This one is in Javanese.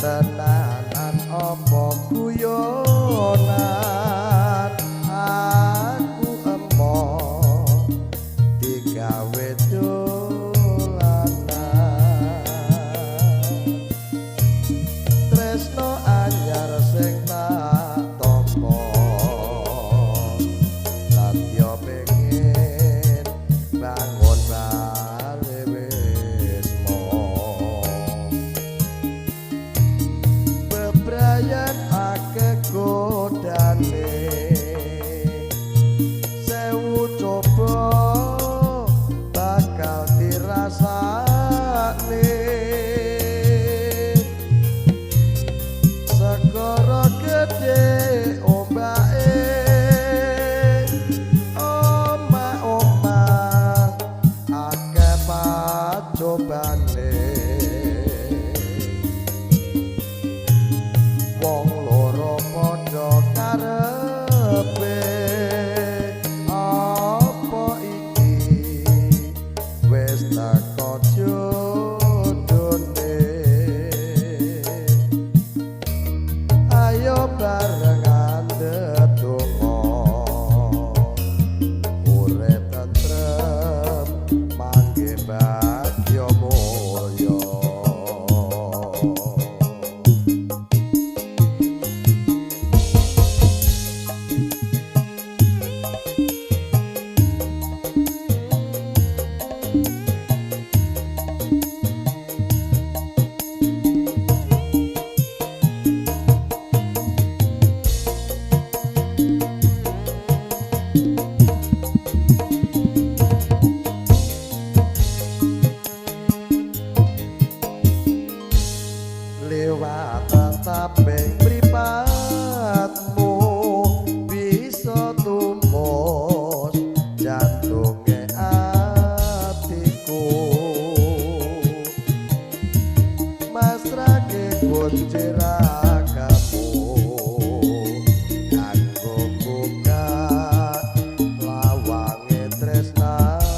tenanan apa guyonan aku emoh digawe dolanan tresno anyar sing tak tampa satya pengin bangun bale wisma bebrayan akeh godane sewu coba bakal dirasakne segara gede ombake omah-omah akeh pacobane wong loro padha karepe apa iki wis teko jodone ayo barengan ndedonga urip tentrem mangke bagya mulya lewat tataping mripatmu bisa tumbus jantunge atiku masrake kunci ragamu kanggo buka lawange tresnaku